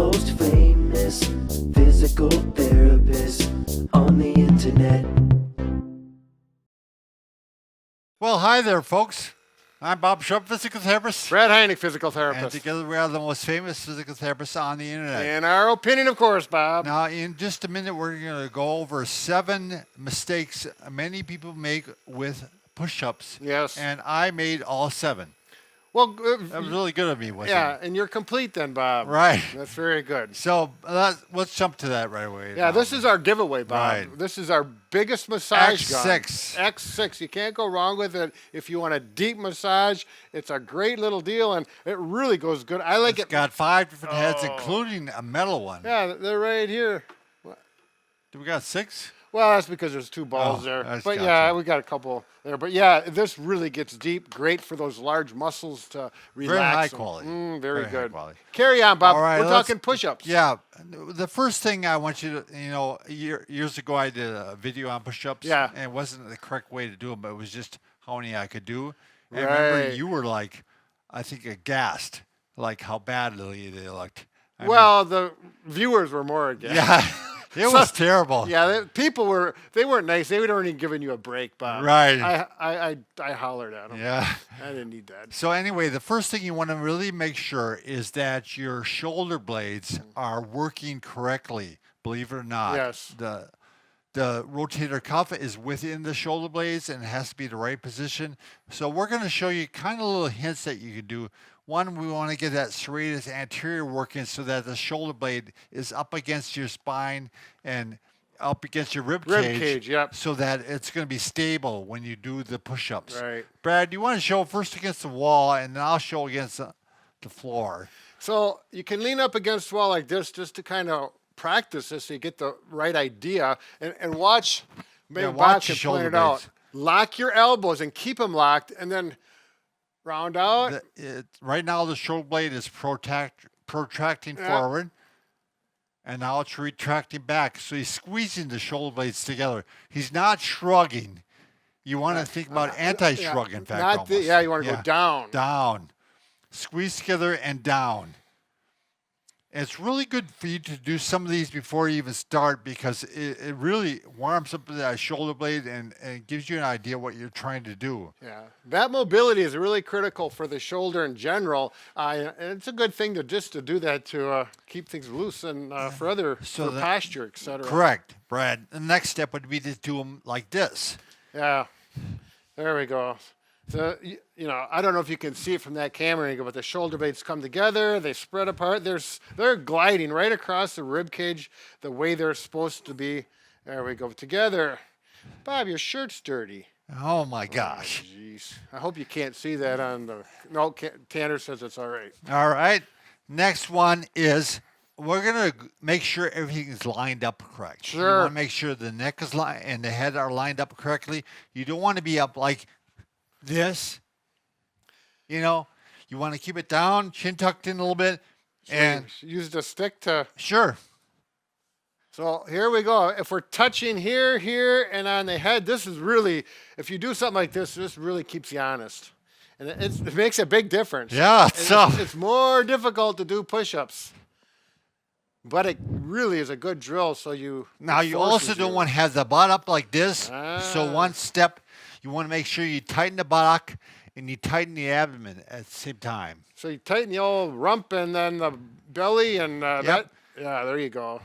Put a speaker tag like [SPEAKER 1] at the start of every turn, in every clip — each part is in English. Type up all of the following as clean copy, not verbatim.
[SPEAKER 1] most famous physical therapist on the internet.
[SPEAKER 2] Well, hi there, folks. I'm Bob Pushup, physical therapist.
[SPEAKER 3] Brad Heineck, physical
[SPEAKER 2] And
[SPEAKER 3] therapist.
[SPEAKER 2] together we are the most famous physical therapists on the internet.
[SPEAKER 3] In our opinion, of course, Bob.
[SPEAKER 2] Now, in just a minute, we're going to go over 7 mistakes many people make with push-ups.
[SPEAKER 3] Yes.
[SPEAKER 2] And I made all 7.
[SPEAKER 3] Well,
[SPEAKER 2] That was really good of me, wasn't
[SPEAKER 3] yeah,
[SPEAKER 2] it?
[SPEAKER 3] and you're complete then, Bob.
[SPEAKER 2] Right.
[SPEAKER 3] That's very good.
[SPEAKER 2] So let's jump to that right away.
[SPEAKER 3] Yeah, this is our giveaway, Bob.
[SPEAKER 2] Right.
[SPEAKER 3] This is our biggest massage
[SPEAKER 2] X6.
[SPEAKER 3] gun. X6. You can't go wrong with it. If you want a deep massage, it's a great little deal, and it really goes good. I like
[SPEAKER 2] It's
[SPEAKER 3] it.
[SPEAKER 2] got 5 different heads,
[SPEAKER 3] Oh.
[SPEAKER 2] including a metal one.
[SPEAKER 3] Yeah, they're right here.
[SPEAKER 2] Do we got 6?
[SPEAKER 3] Well, that's because there's 2 balls
[SPEAKER 2] Oh,
[SPEAKER 3] there.
[SPEAKER 2] that's
[SPEAKER 3] But
[SPEAKER 2] gotcha.
[SPEAKER 3] yeah, we got a couple there. But yeah, this really gets deep. Great for those large muscles to relax.
[SPEAKER 2] Very high
[SPEAKER 3] them.
[SPEAKER 2] quality.
[SPEAKER 3] Very
[SPEAKER 2] Very high
[SPEAKER 3] good.
[SPEAKER 2] quality.
[SPEAKER 3] Carry on, Bob.
[SPEAKER 2] All right,
[SPEAKER 3] We're
[SPEAKER 2] let's-
[SPEAKER 3] talking push-ups.
[SPEAKER 2] Yeah. The first thing I want you to, years ago I did a video on push-ups.
[SPEAKER 3] Yeah.
[SPEAKER 2] And it wasn't the correct way to do them, but it was just how many I could do. And I remember
[SPEAKER 3] Right.
[SPEAKER 2] you were like, I think aghast, like how badly they looked. I mean,
[SPEAKER 3] Well, the viewers were more again.
[SPEAKER 2] yeah, it was terrible.
[SPEAKER 3] Yeah, people weren't nice. They weren't even giving you a break, Bob.
[SPEAKER 2] Right.
[SPEAKER 3] I hollered at them.
[SPEAKER 2] Yeah.
[SPEAKER 3] I didn't need that.
[SPEAKER 2] So anyway, the first thing you want to really make sure is that your shoulder blades are working correctly. Believe it or not.
[SPEAKER 3] Yes.
[SPEAKER 2] The rotator cuff is within the shoulder blades and it has to be the right position. So we're going to show you kind of little hints that you can do. One, we want to get that serratus anterior working so that the shoulder blade is up against your spine and up against your rib cage.
[SPEAKER 3] Yep.
[SPEAKER 2] So that it's going to be stable when you do the push-ups.
[SPEAKER 3] Right.
[SPEAKER 2] Brad, do you want to show first against the wall and then I'll show against the floor?
[SPEAKER 3] So you can lean up against the wall like this just to kind of practice this so you get the right idea and watch. Maybe
[SPEAKER 2] Yeah,
[SPEAKER 3] Bob
[SPEAKER 2] watch
[SPEAKER 3] can
[SPEAKER 2] your shoulder
[SPEAKER 3] point it out.
[SPEAKER 2] blades.
[SPEAKER 3] Lock your elbows and keep them locked, and then round out.
[SPEAKER 2] Right now the shoulder blade is protracting
[SPEAKER 3] Yeah.
[SPEAKER 2] forward, and now it's retracting back. So he's squeezing the shoulder blades together. He's not shrugging. You want to think about anti-shrug, in fact.
[SPEAKER 3] Not
[SPEAKER 2] almost.
[SPEAKER 3] you want to go down.
[SPEAKER 2] Down. Squeeze together and down. And it's really good for you to do some of these before you even start because it really warms up that shoulder blade and gives you an idea what you're trying to do.
[SPEAKER 3] Yeah, that mobility is really critical for the shoulder in general. And it's a good thing to do that to keep things loose and for posture, etc.
[SPEAKER 2] Correct, Brad. The next step would be to do them like this.
[SPEAKER 3] Yeah, there we go. So, I don't know if you can see it from that camera angle, but the shoulder blades come together, they spread apart. They're gliding right across the rib cage the way they're supposed to be. There we go, together. Bob, your shirt's dirty.
[SPEAKER 2] Oh my gosh.
[SPEAKER 3] Jeez. I hope you can't see that on the... No, Tanner says it's all right.
[SPEAKER 2] All right. Next one is we're going to make sure everything is lined up correct.
[SPEAKER 3] Sure.
[SPEAKER 2] You want to make sure the neck is and the head are lined up correctly. You don't want to be up like this. You want to keep it down, chin tucked in a little bit. And
[SPEAKER 3] Use the stick to...
[SPEAKER 2] sure.
[SPEAKER 3] So here we go. If we're touching here, and on the head, this is really... If you do something like this really keeps you honest. And it makes a big difference.
[SPEAKER 2] Yeah,
[SPEAKER 3] And it's more difficult to do push-ups. But it really is a good drill, so
[SPEAKER 2] Now you also don't want to have the butt up like this. So one step, you want to make sure you tighten the buttock and you tighten the abdomen at the same time.
[SPEAKER 3] So you tighten the old rump and then the belly and that. Yeah, there you go.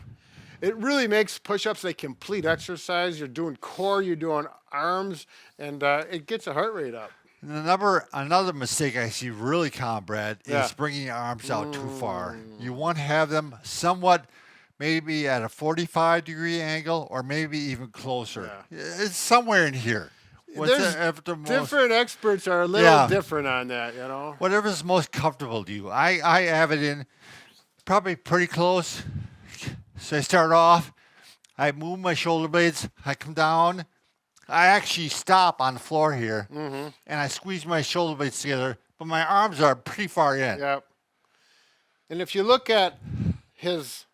[SPEAKER 3] It really makes push-ups a complete exercise. You're doing core, you're doing arms, and it gets the heart rate up.
[SPEAKER 2] And another mistake I see really common, Brad,
[SPEAKER 3] Yeah.
[SPEAKER 2] is bringing your arms out too far. You want to have them somewhat, maybe at a 45-degree angle or maybe even closer. It's somewhere in here.
[SPEAKER 3] Different experts are a little different on that,
[SPEAKER 2] Whatever's most comfortable to you. I have it in probably pretty close. So I start off, I move my shoulder blades, I come down, I actually stop on the floor here, and I squeeze my shoulder blades together, but my arms are pretty far in.
[SPEAKER 3] Yep. And if you look at his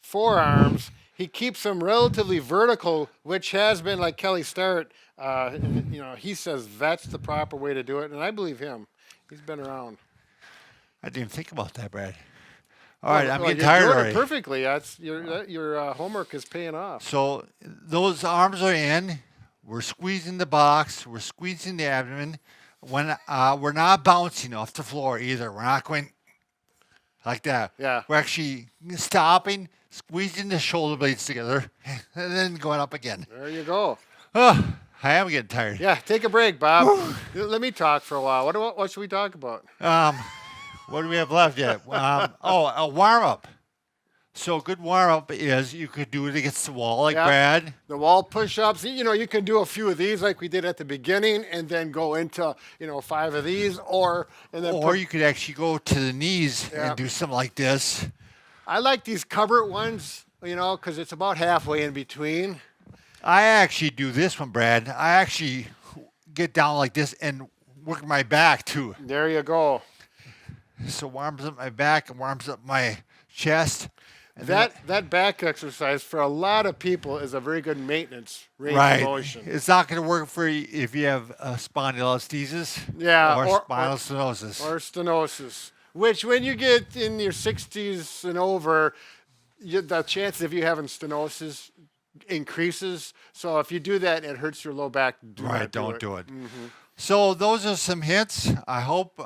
[SPEAKER 3] forearms, he keeps them relatively vertical, which has been, like Kelly Starrett, he says that's the proper way to do it, and I believe him. He's been around.
[SPEAKER 2] I didn't even think about that, Brad. All right, I'm getting
[SPEAKER 3] you're
[SPEAKER 2] tired
[SPEAKER 3] doing
[SPEAKER 2] already.
[SPEAKER 3] it perfectly. That's your homework is paying off.
[SPEAKER 2] So those arms are in. We're squeezing the box. We're squeezing the abdomen. When we're not bouncing off the floor either. We're not going like that.
[SPEAKER 3] Yeah.
[SPEAKER 2] We're actually stopping, squeezing the shoulder blades together, and then going up again.
[SPEAKER 3] There you go.
[SPEAKER 2] Oh, I am getting tired.
[SPEAKER 3] Yeah, take a break, Bob. Let me talk for a while. What should we talk about?
[SPEAKER 2] What do we have left yet? A warm up. So a good warm up is you could do it against the wall like
[SPEAKER 3] Yeah.
[SPEAKER 2] Brad.
[SPEAKER 3] The wall push-ups. You can do a few of these like we did at the beginning, and then go into 5 of these, or
[SPEAKER 2] You could actually go to the knees
[SPEAKER 3] Yeah.
[SPEAKER 2] and do something like this.
[SPEAKER 3] I like these cupboard ones, because it's about halfway in between.
[SPEAKER 2] I actually do this one, Brad. I actually get down like this and work my back too.
[SPEAKER 3] There you go.
[SPEAKER 2] So warms up my back and warms up my chest. And then-
[SPEAKER 3] That back exercise for a lot of people is a very good maintenance range of
[SPEAKER 2] right.
[SPEAKER 3] motion.
[SPEAKER 2] It's not going to work for you if you have spondylolisthesis
[SPEAKER 3] Yeah,
[SPEAKER 2] or
[SPEAKER 3] or
[SPEAKER 2] spinal stenosis.
[SPEAKER 3] Or stenosis, which when you get in your 60s and over, the chances of you having stenosis increases. So if you do that and it hurts your low back,
[SPEAKER 2] Don't do it. So those are some hints. I hope,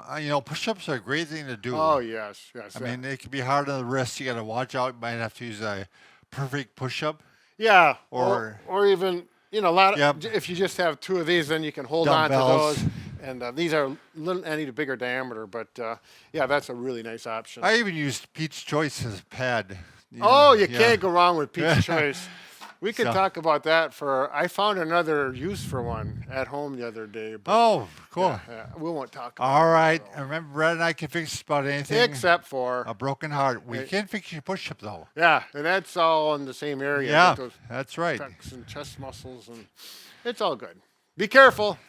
[SPEAKER 2] push-ups are a great thing to do.
[SPEAKER 3] Oh, yes.
[SPEAKER 2] I mean, they can be hard on the wrist. You got to watch out. You might have to use a perfect push-up.
[SPEAKER 3] Yeah.
[SPEAKER 2] Or
[SPEAKER 3] even, a lot
[SPEAKER 2] Yep.
[SPEAKER 3] of, if you just have 2 of these, then you can hold on to
[SPEAKER 2] Dumbbells.
[SPEAKER 3] those. And these are I need a bigger diameter, but that's a really nice option.
[SPEAKER 2] I even used Pete's Choice as a pad.
[SPEAKER 3] You
[SPEAKER 2] Yeah.
[SPEAKER 3] can't go wrong with Pete's Choice. We could
[SPEAKER 2] So-
[SPEAKER 3] talk about that I found another use for one at home the other day. But
[SPEAKER 2] Oh, cool.
[SPEAKER 3] we won't talk about
[SPEAKER 2] All right. And remember, Brad and I can fix just about anything.
[SPEAKER 3] it. Except for,
[SPEAKER 2] a broken heart. We can't fix your push-up, though.
[SPEAKER 3] and that's all in the same area.
[SPEAKER 2] Yeah,
[SPEAKER 3] Get those
[SPEAKER 2] that's right.
[SPEAKER 3] pecs and chest muscles, and it's all good. Be careful.